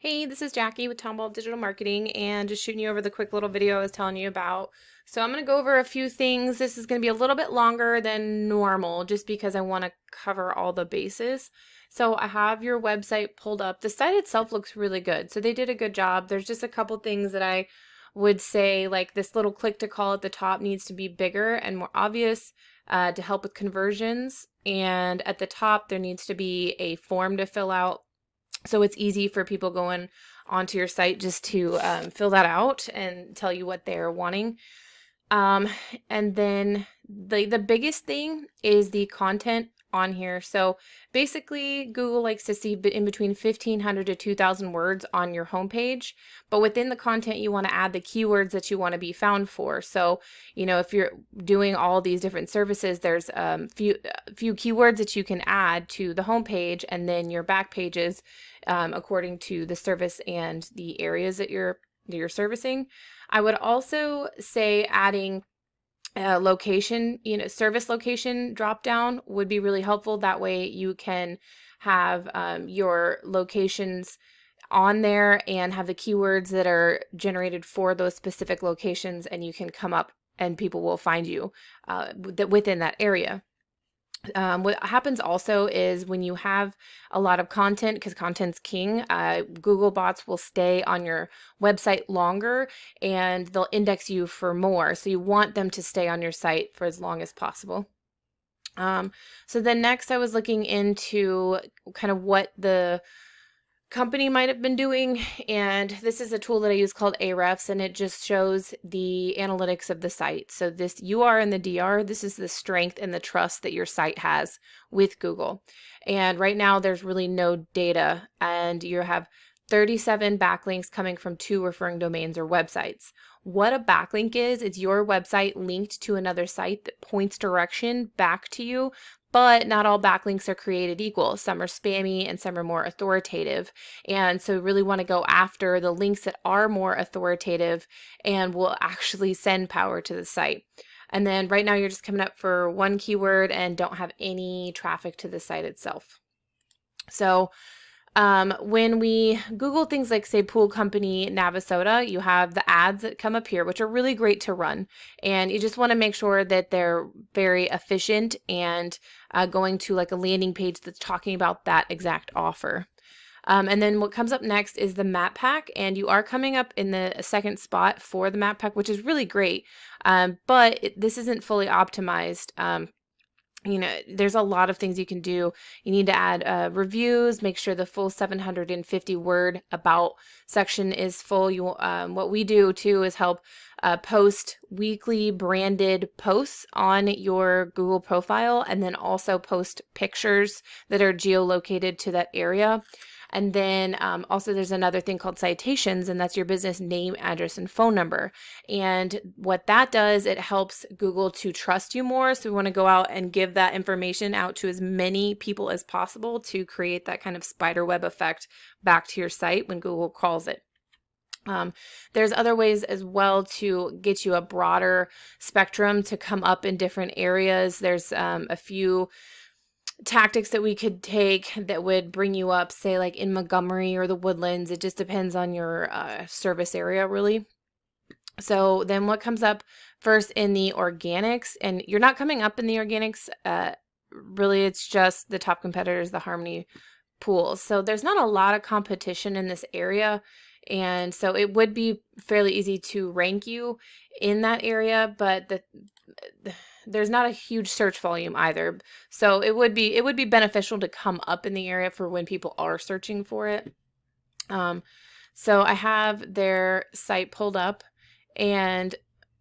Hey, this is Jackie with Tomball Digital Marketing and just shooting you over the quick little video I was telling you about. So I'm going to go over a few things. This is going to be a little bit longer than normal just because I want to cover all the bases. So I have your website pulled up. The site itself looks really good. So they did a good job. There's just a couple things that I would say, like this little click to call at the top needs to be bigger and more obvious to help with conversions. And at the top, there needs to be a form to fill out so it's easy for people going onto your site just to fill that out and tell you what they're wanting. Um, and then the biggest thing is the content on here. So basically, Google likes to see in between 1,500 to 2,000 words on your homepage. But within the content, you want to add the keywords that you want to be found for. So, if you're doing all these different services, there's few keywords that you can add to the homepage, and then your back pages, according to the service and the areas that you're servicing. I would also say adding location, service location drop down would be really helpful. That way you can have your locations on there and have the keywords that are generated for those specific locations, and you can come up and people will find you within that area. What happens also is when you have a lot of content, because content's king, Google bots will stay on your website longer and they'll index you for more. So you want them to stay on your site for as long as possible. So then next I was looking into kind of what the company might have been doing, and this is a tool that I use called Ahrefs, and it just shows the analytics of the site. So this UR and the DR, this is the strength and the trust that your site has with Google. And right now there's really no data, and you have 37 backlinks coming from 2 referring domains or websites. What a backlink is, it's your website linked to another site that points direction back to you. But not all backlinks are created equal. Some are spammy and some are more authoritative. And so we really want to go after the links that are more authoritative and will actually send power to the site. And then right now you're just coming up for one keyword and don't have any traffic to the site itself. So when we Google things like, say, pool company Navasota, you have the ads that come up here, which are really great to run. And you just want to make sure that they're very efficient and going to like a landing page that's talking about that exact offer. And then what comes up next is the map pack, and you are coming up in the second spot for the map pack, which is really great. But this isn't fully optimized. There's a lot of things you can do. You need to add reviews, make sure the full 750 word about section is full. What we do too is help post weekly branded posts on your Google profile, and then also post pictures that are geolocated to that area. And then also there's another thing called citations, and that's your business name, address, and phone number. And what that does, it helps Google to trust you more. So we want to go out and give that information out to as many people as possible to create that kind of spider web effect back to your site when Google crawls it. There's other ways as well to get you a broader spectrum to come up in different areas. There's a few tactics that we could take that would bring you up, say like in Montgomery or the Woodlands. It just depends on your service area, really. So then what comes up first in the organics, and you're not coming up in the organics, really it's just the top competitors, the Harmony pools. So there's not a lot of competition in this area, and so it would be fairly easy to rank you in that area, but there's not a huge search volume either. So it would be beneficial to come up in the area for when people are searching for it. So I have their site pulled up, and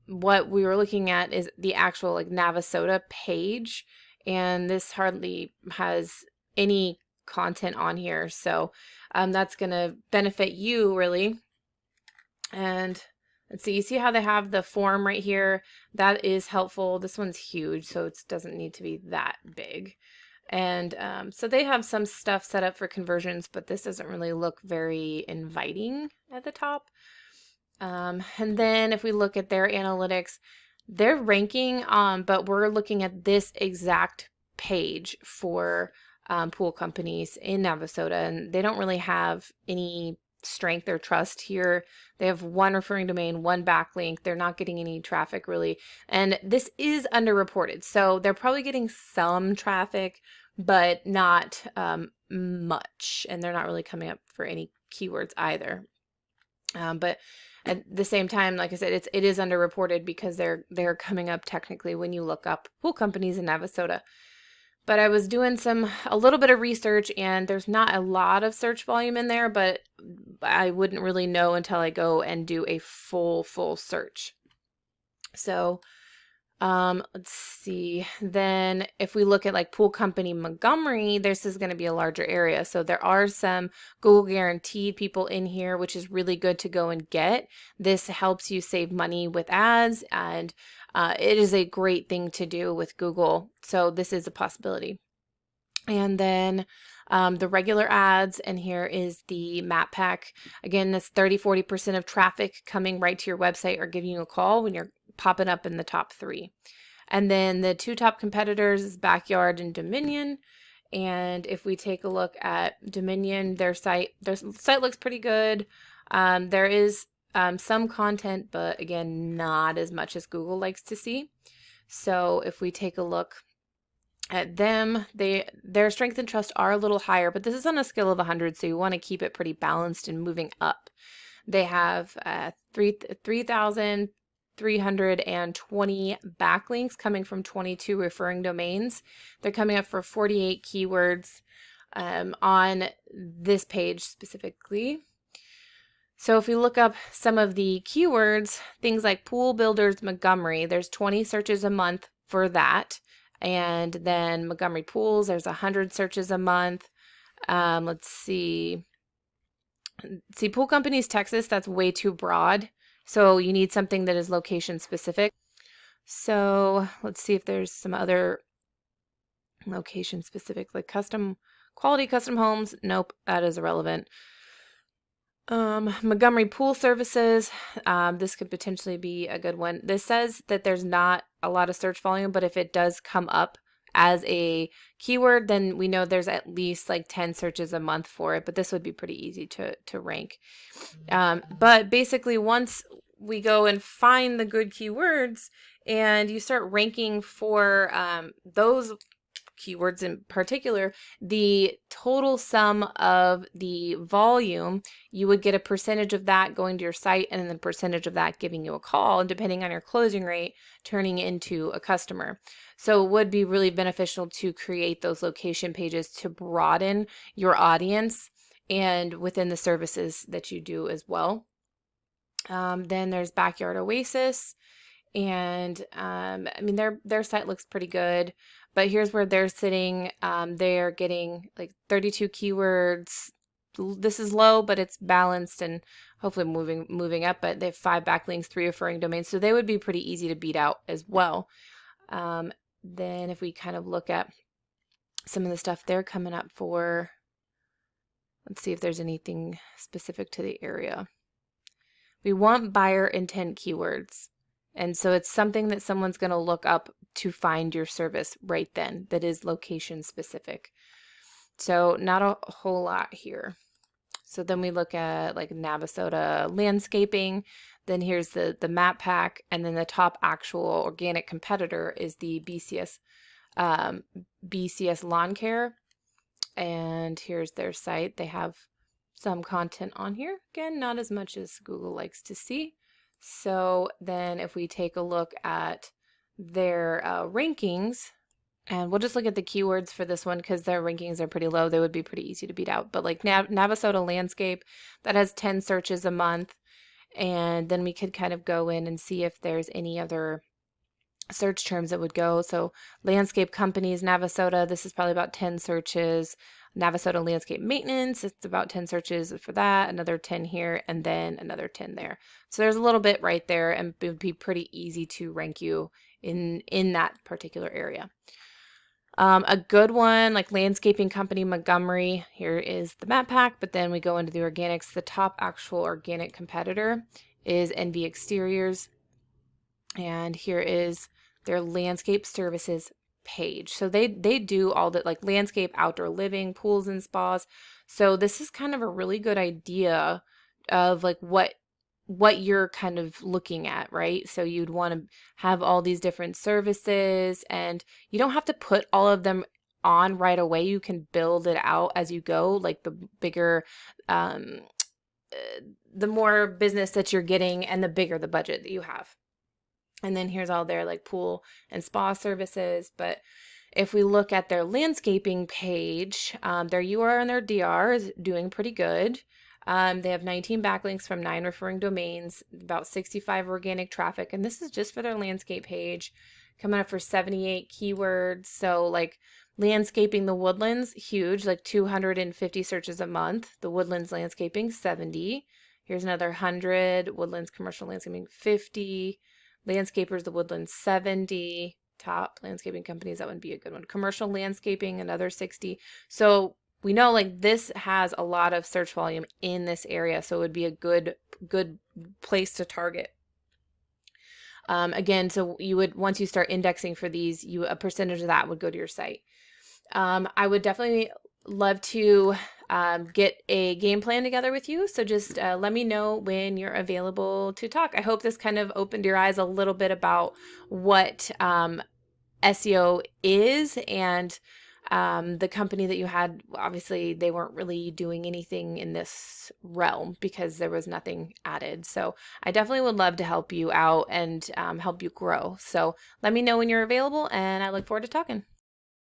what we were looking at is the actual like Navasota page, and this hardly has any content on here. So that's going to benefit you really. And let's see, you see how they have the form right here? That is helpful. This one's huge, so it doesn't need to be that big. And so they have some stuff set up for conversions, but this doesn't really look very inviting at the top. And then if we look at their analytics, they're ranking, but we're looking at this exact page for pool companies in Navasota, and they don't really have any strength or trust here. They have one referring domain, one backlink. They're not getting any traffic really. And this is underreported. So they're probably getting some traffic, but not much. And they're not really coming up for any keywords either. But at the same time, like I said, it is underreported because they're coming up technically when you look up pool companies in Navasota. But I was doing a little bit of research, and there's not a lot of search volume in there, but I wouldn't really know until I go and do a full search. So let's see. Then if we look at like pool company Montgomery, this is going to be a larger area. So there are some Google guaranteed people in here, which is really good to go and get. This helps you save money with ads, and it is a great thing to do with Google. So this is a possibility. And then the regular ads, and here is the map pack. Again, that's 30-40% of traffic coming right to your website or giving you a call when you're popping up in the top 3. And then the 2 top competitors is Backyard and Dominion. And if we take a look at Dominion, their site looks pretty good. There is some content, but again, not as much as Google likes to see. So if we take a look at them, their strength and trust are a little higher, but this is on a scale of 100, so you want to keep it pretty balanced and moving up. They have 3,320 backlinks coming from 22 referring domains. They're coming up for 48 keywords on this page specifically. So if we look up some of the keywords, things like pool builders Montgomery, there's 20 searches a month for that. And then Montgomery pools, there's 100 searches a month. Let's see. Pool companies Texas, that's way too broad. So you need something that is location specific. So let's see if there's some other location specific, like quality custom homes. Nope, that is irrelevant. Montgomery Pool Services, this could potentially be a good one. This says that there's not a lot of search volume, but if it does come up as a keyword, then we know there's at least like 10 searches a month for it, but this would be pretty easy to rank. But basically, once we go and find the good keywords and you start ranking for those keywords in particular, the total sum of the volume, you would get a percentage of that going to your site, and then the percentage of that giving you a call, and depending on your closing rate, turning into a customer. So it would be really beneficial to create those location pages to broaden your audience and within the services that you do as well. Then there's Backyard Oasis, and I mean their site looks pretty good. But here's where they're sitting. They're getting like 32 keywords. This is low, but it's balanced and hopefully moving up. But they have 5 backlinks, 3 referring domains, so they would be pretty easy to beat out as well. Then if we kind of look at some of the stuff they're coming up for, let's see if there's anything specific to the area. We want buyer intent keywords. And so it's something that someone's going to look up to find your service right then that is location specific. So not a whole lot here. So then we look at like Navasota landscaping. Then here's the map pack, and then the top actual organic competitor is the BCS Lawn Care. And here's their site. They have some content on here. Again, not as much as Google likes to see. So then if we take a look at their rankings, and we'll just look at the keywords for this one because their rankings are pretty low. They would be pretty easy to beat out. But like Navasota landscape, that has 10 searches a month. And then we could kind of go in and see if there's any other search terms that would go. So landscape companies, Navasota, this is probably about 10 searches. Navasota landscape maintenance, it's about 10 searches for that, another 10 here, and then another 10 there. So there's a little bit right there, and it would be pretty easy to rank you in that particular area. A good one, like landscaping company Montgomery, here is the map pack, but then we go into the organics. The top actual organic competitor is NV Exteriors, and here is their landscape services page. So they do all that, like landscape, outdoor living, pools and spas. So this is kind of a really good idea of like what you're kind of looking at, right? So you'd want to have all these different services, and you don't have to put all of them on right away. You can build it out as you go, like the bigger um the more business that you're getting and the bigger the budget that you have. And then here's all their like pool and spa services. But if we look at their landscaping page, their UR and their DR is doing pretty good. They have 19 backlinks from 9 referring domains, about 65 organic traffic, and this is just for their landscape page, coming up for 78 keywords. So like landscaping the woodlands, huge, like 250 searches a month. The woodlands landscaping, 70. Here's another 100. Woodlands commercial landscaping, 50. Landscapers, the woodlands, 70. Top landscaping companies, that would be a good one. Commercial landscaping, another 60. So we know like this has a lot of search volume in this area, so it would be a good place to target. Again, so you would, once you start indexing for these, a percentage of that would go to your site. I would definitely love to get a game plan together with you. So just let me know when you're available to talk. I hope this kind of opened your eyes a little bit about what SEO is, and the company that you had, obviously they weren't really doing anything in this realm because there was nothing added. So I definitely would love to help you out and help you grow. So let me know when you're available, and I look forward to talking.